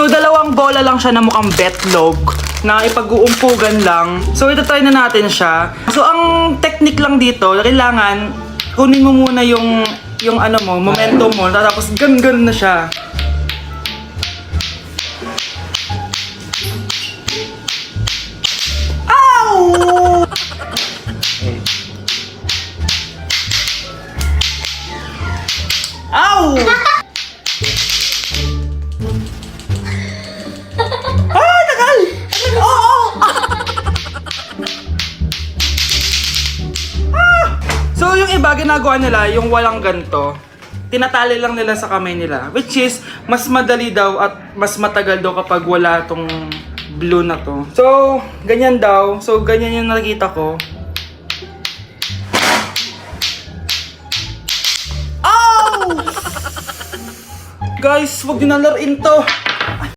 So, dalawang bola lang siya na mukhang betlog na ipag-uumpugan lang. So, ito-try na natin siya. So, ang technique lang dito, kailangan kunin mo muna yung ano mo, momentum mo, tapos gan na siya. Ow! Ow! Tagal! Oo! So, yung iba, ginagawa nila, yung walang ganto, tinatali lang nila sa kamay nila. Which is, mas madali daw at mas matagal daw kapag wala tong blue na to. So, ganyan daw. So, ganyan yung nakikita ko. Oh! Guys, huwag nyo na laruin to.